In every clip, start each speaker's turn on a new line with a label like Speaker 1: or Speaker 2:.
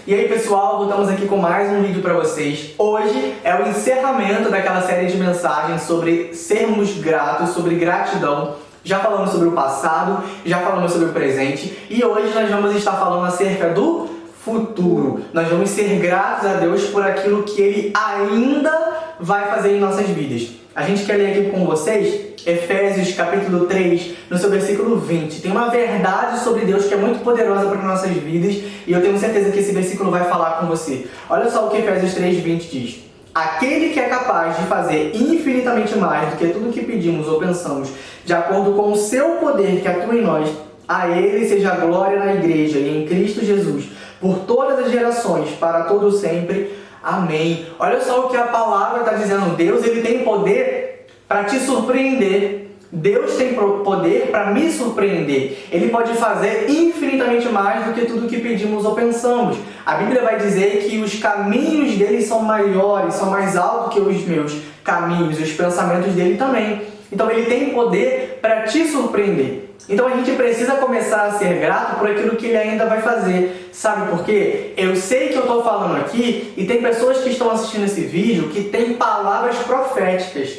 Speaker 1: E aí pessoal, voltamos aqui com mais um vídeo para vocês. Hoje é o encerramento daquela série de mensagens sobre sermos gratos, sobre gratidão. Já falamos sobre o passado, já falamos sobre o presente e hoje nós vamos estar falando acerca do futuro. Nós vamos ser gratos a Deus por aquilo que Ele ainda vai fazer em nossas vidas. A gente quer ler aqui com vocês Efésios capítulo 3, no seu versículo 20. Tem uma verdade sobre Deus que é muito poderosa para nossas vidas e eu tenho certeza que esse versículo vai falar com você. Olha só o que Efésios 3, 20 diz. Aquele que é capaz de fazer infinitamente mais do que tudo que pedimos ou pensamos, de acordo com o seu poder que atua em nós, a Ele seja a glória na igreja e em Cristo Jesus, por todas as gerações, para todo sempre. Amém. Olha só o que a palavra está dizendo. Deus, Ele tem poder para te surpreender. Deus tem poder para me surpreender. Ele pode fazer infinitamente mais do que tudo que pedimos ou pensamos. A Bíblia vai dizer que os caminhos dele são maiores, são mais altos que os meus caminhos, os pensamentos dele também. Então ele tem poder para te surpreender. Então a gente precisa começar a ser grato por aquilo que ele ainda vai fazer. Sabe por quê? Eu sei que eu estou falando aqui e tem pessoas que estão assistindo esse vídeo que têm palavras proféticas.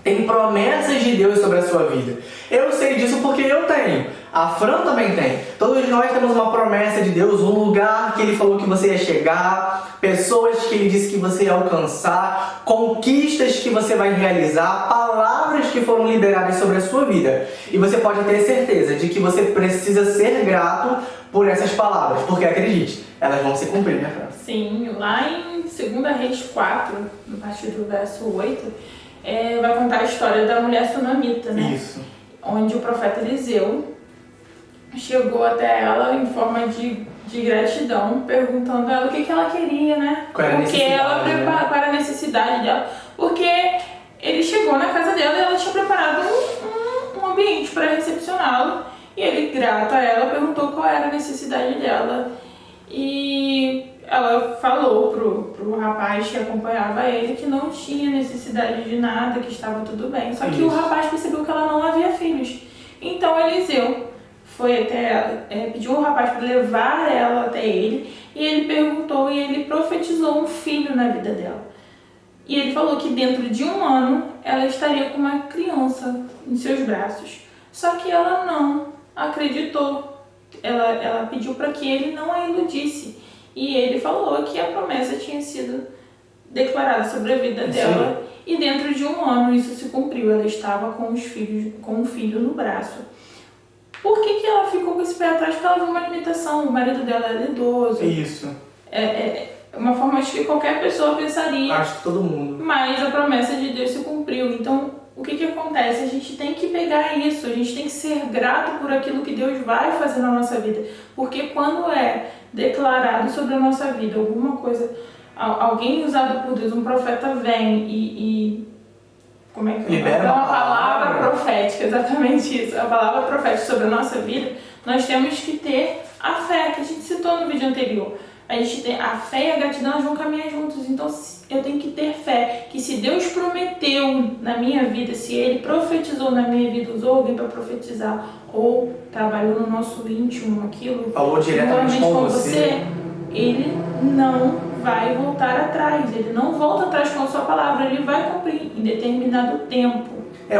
Speaker 1: Tem promessas de Deus sobre a sua vida. Eu sei disso porque eu tenho. A Fran também tem. Todos nós temos uma promessa de Deus, um lugar que Ele falou que você ia chegar, pessoas que Ele disse que você ia alcançar, conquistas que você vai realizar, palavras que foram liberadas sobre a sua vida. E você pode ter certeza de que você precisa ser grato por essas palavras, porque acredite, elas vão se cumprir, né, Fran?
Speaker 2: Sim, lá em 2 Reis 4, a partir do verso 8, vai contar a história da mulher sunamita, né?
Speaker 1: Isso.
Speaker 2: Onde o profeta Eliseu chegou até ela em forma de gratidão, perguntando a ela o que ela queria, né?
Speaker 1: Qual era a necessidade,
Speaker 2: qual era a necessidade dela. Porque ele chegou na casa dela e ela tinha preparado um ambiente para recepcioná-lo. E ele, grato a ela, perguntou qual era a necessidade dela. E ela falou pro rapaz que acompanhava ele que não tinha necessidade de nada, que estava tudo bem. Só que o rapaz percebeu que ela não havia filhos. Então Eliseu foi até ela, pediu ao rapaz para levar ela até ele, e ele perguntou e ele profetizou um filho na vida dela. E ele falou que dentro de 1 ano ela estaria com uma criança em seus braços. Só que ela não acreditou. Ela pediu para que ele não a iludisse. E ele falou que a promessa tinha sido declarada sobre a vida dela. E dentro de 1 ano isso se cumpriu. Ela estava com um filho no braço. Por que ela ficou com esse pé atrás? Porque ela viu uma limitação. O marido dela era idoso.
Speaker 1: Isso.
Speaker 2: É uma forma de que qualquer pessoa pensaria.
Speaker 1: Acho que todo mundo.
Speaker 2: Mas a promessa de Deus se cumpriu. Então, o que acontece? A gente tem que pegar isso. A gente tem que ser grato por aquilo que Deus vai fazer na nossa vida. Porque quando é declarado sobre a nossa vida alguma coisa, alguém usado por Deus, um profeta vem e como é que
Speaker 1: libera
Speaker 2: uma palavra profética, exatamente isso, a palavra profética sobre a nossa vida, nós temos que ter a fé, que a gente citou no vídeo anterior. A gente tem a fé e a gratidão, elas vão caminhar juntos. Então eu tenho que ter fé que se Deus prometeu na minha vida, se Ele profetizou na minha vida, usou alguém para profetizar, ou trabalhou no nosso íntimo aquilo,
Speaker 1: falou diretamente com você,
Speaker 2: Ele não vai voltar atrás. Ele não volta atrás com a sua palavra. Ele vai cumprir em determinado tempo.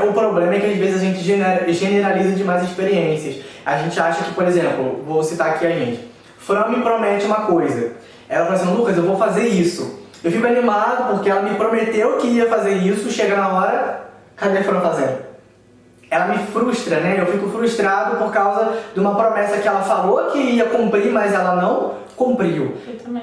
Speaker 1: O problema é que às vezes a gente generaliza demais experiências. A gente acha que, por exemplo, vou citar aqui a gente. Fran me promete uma coisa. Ela fala assim, Lucas, eu vou fazer isso. Eu fico animado porque ela me prometeu que ia fazer isso, chega na hora, cadê a Fran fazendo? Ela me frustra, né? Eu fico frustrado por causa de uma promessa que ela falou que ia cumprir, mas ela não cumpriu.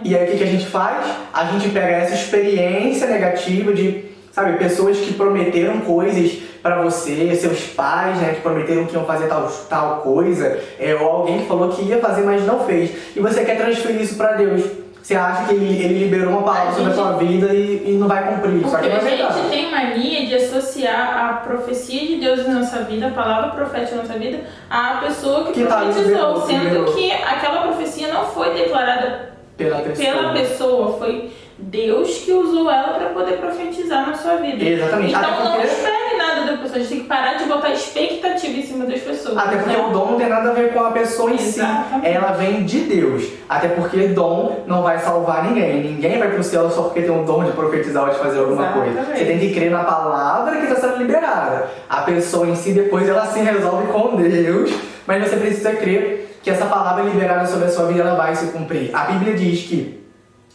Speaker 1: E aí o que a gente faz? A gente pega essa experiência negativa de, sabe, pessoas que prometeram coisas pra você, seus pais, né, que prometeram que iam fazer tal coisa, ou alguém que falou que ia fazer, mas não fez. E você quer transferir isso pra Deus. Você acha que ele liberou uma palavra sobre a sua vida e não vai cumprir. Só que não é verdade.
Speaker 2: A gente tem mania de associar a profecia de Deus na nossa vida, a palavra profética na nossa vida, à pessoa que profetizou, sendo que aquela profecia não foi declarada pela pessoa, foi Deus que usou ela para poder profetizar na sua vida.
Speaker 1: Exatamente.
Speaker 2: Então não espere nada da pessoa, a gente tem que parar de botar expectativa em cima das pessoas.
Speaker 1: Até porque o dom não tem nada a ver com a pessoa em
Speaker 2: Exatamente.
Speaker 1: si. Ela vem de Deus. Até porque dom não vai salvar ninguém. Ninguém vai pro céu só porque tem um dom de profetizar ou de fazer alguma
Speaker 2: Exatamente.
Speaker 1: coisa. Você tem que crer na palavra que está sendo liberada. A pessoa em si, depois ela se resolve com Deus. Mas você precisa crer que essa palavra liberada sobre a sua vida, ela vai se cumprir. A Bíblia diz que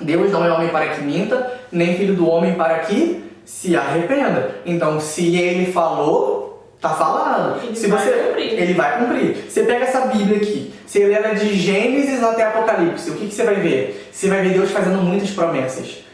Speaker 1: Deus não é homem para que minta, nem filho do homem para que se arrependa. Então, se ele falou, tá falado. Ele vai cumprir. Você pega essa Bíblia aqui, você lê ela de Gênesis até Apocalipse, o que você vai ver? Você vai ver Deus fazendo muitas promessas.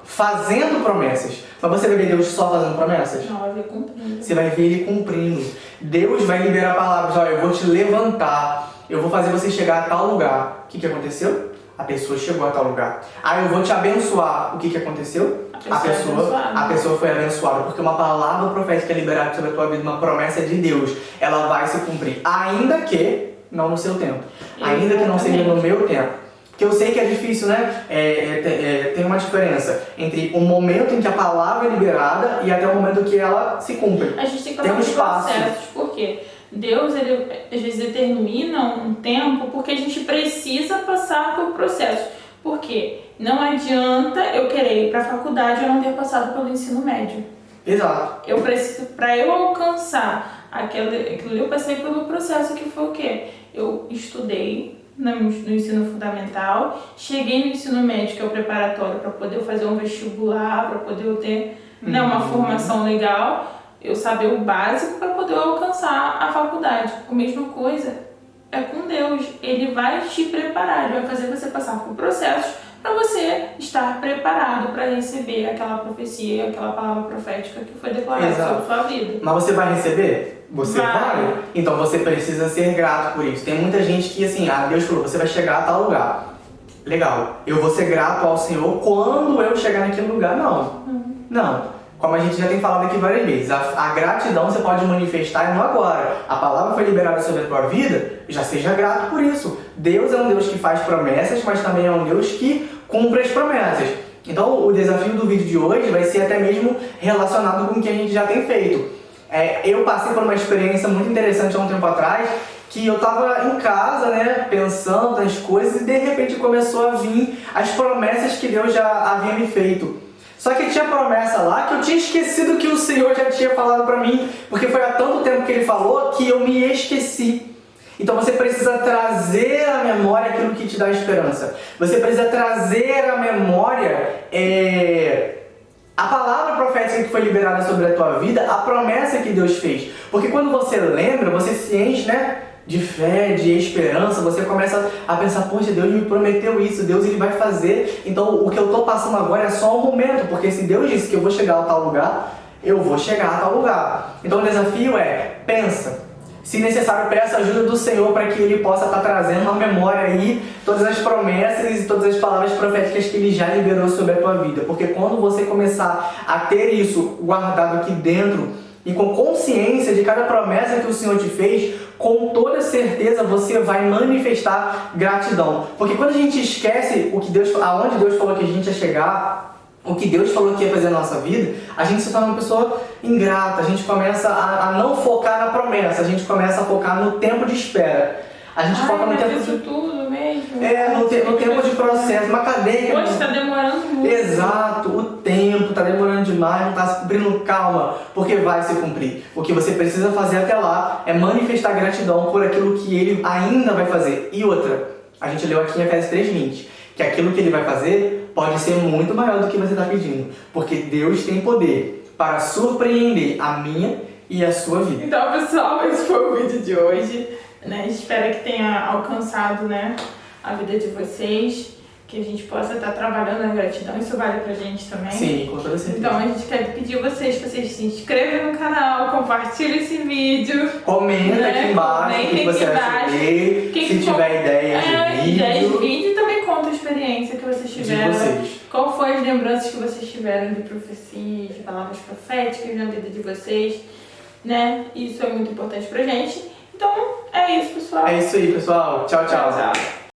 Speaker 1: Fazendo promessas. Mas você vai ver Deus só fazendo promessas?
Speaker 2: Não, vai ver cumprindo.
Speaker 1: Você vai ver ele cumprindo. Deus vai liberar palavras. Olha, eu vou te levantar. Eu vou fazer você chegar a tal lugar. O que aconteceu? A pessoa chegou a tal lugar. Eu vou te abençoar. O que aconteceu? A pessoa foi abençoada. Porque uma palavra profética liberada sobre a tua vida, uma promessa de Deus, ela vai se cumprir. Ainda que não no seu tempo. Ainda que não seja no meu tempo. Porque eu sei que é difícil, né? Tem uma diferença entre o momento em que a palavra é liberada e até o momento que ela se cumpre.
Speaker 2: A gente tem que passar por processos. Por quê? Deus, ele às vezes determina um tempo porque a gente precisa passar por processos. Por quê? Não adianta eu querer ir para a faculdade e eu não ter passado pelo ensino médio.
Speaker 1: Exato.
Speaker 2: Eu preciso, para eu alcançar aquilo ali, eu passei pelo processo que foi o quê? Eu estudei no ensino fundamental, cheguei no ensino médio, que é o preparatório, para poder fazer um vestibular, para poder eu ter uma formação legal, eu saber o básico para poder alcançar a faculdade. A mesma coisa é com Deus. Ele vai te preparar, ele vai fazer você passar por processos para você estar preparado para receber aquela profecia, aquela palavra profética que foi declarada sobre a sua vida.
Speaker 1: Mas você vai receber? Você vai? Então você precisa ser grato por isso. Tem muita gente que assim, Deus falou, você vai chegar a tal lugar. Legal, eu vou ser grato ao Senhor quando eu chegar naquele lugar. Não. Como a gente já tem falado aqui várias vezes, a gratidão você pode manifestar não agora. A palavra foi liberada sobre a tua vida, já seja grato por isso. Deus é um Deus que faz promessas, mas também é um Deus que cumpre as promessas. Então o desafio do vídeo de hoje vai ser até mesmo relacionado com o que a gente já tem feito. Eu passei por uma experiência muito interessante há um tempo atrás, que eu estava em casa, né, pensando nas coisas e de repente começou a vir as promessas que Deus já havia me feito. Só que tinha promessa lá que eu tinha esquecido que o Senhor já tinha falado pra mim, porque foi há tanto tempo que Ele falou que eu me esqueci. Então você precisa trazer à memória aquilo que te dá esperança. Você precisa trazer à memória a palavra profética que foi liberada sobre a tua vida, a promessa que Deus fez. Porque quando você lembra, você se enche, né, de fé, de esperança, você começa a pensar, poxa, Deus me prometeu isso, Deus ele vai fazer, então o que eu estou passando agora é só um momento, porque se Deus disse que eu vou chegar a tal lugar, eu vou chegar a tal lugar. Então o desafio pensa, se necessário peça a ajuda do Senhor para que Ele possa estar trazendo à memória aí todas as promessas e todas as palavras proféticas que Ele já liberou sobre a tua vida, porque quando você começar a ter isso guardado aqui dentro, e com consciência de cada promessa que o Senhor te fez, com toda certeza você vai manifestar gratidão. Porque quando a gente esquece aonde Deus falou que a gente ia chegar, o que Deus falou que ia fazer na nossa vida, a gente se torna uma pessoa ingrata, a gente começa a não focar na promessa, a gente começa a focar no tempo de espera. A gente foca no tempo de
Speaker 2: tudo mesmo.
Speaker 1: No tempo de processo, uma cadeia.
Speaker 2: Poxa, tá demorando muito.
Speaker 1: Exato, o tempo tá demorando demais, não tá se cumprindo, calma, porque vai se cumprir. O que você precisa fazer até lá é manifestar gratidão por aquilo que Ele ainda vai fazer. E outra, a gente leu aqui em Efésios 3:20, que aquilo que Ele vai fazer pode ser muito maior do que você está pedindo, porque Deus tem poder para surpreender a minha e a sua vida.
Speaker 2: Então, pessoal, esse foi o vídeo de hoje. Espero que tenha alcançado, a vida de vocês, que a gente possa estar trabalhando na gratidão, isso vale pra gente também.
Speaker 1: Sim, com toda certeza.
Speaker 2: Então a gente quer pedir a vocês que vocês se inscrevam no canal, compartilhem esse vídeo.
Speaker 1: Comenta aqui embaixo o que você acha dele, se tiver ideias de vídeo.
Speaker 2: Ideias de vídeo e também conta a experiência que vocês tiveram.
Speaker 1: De vocês.
Speaker 2: Qual foi as lembranças que vocês tiveram de profecias, de palavras proféticas na vida de vocês, Isso é muito importante pra gente. Então, é isso, pessoal.
Speaker 1: É isso aí, pessoal. Tchau, tchau.
Speaker 2: Tchau.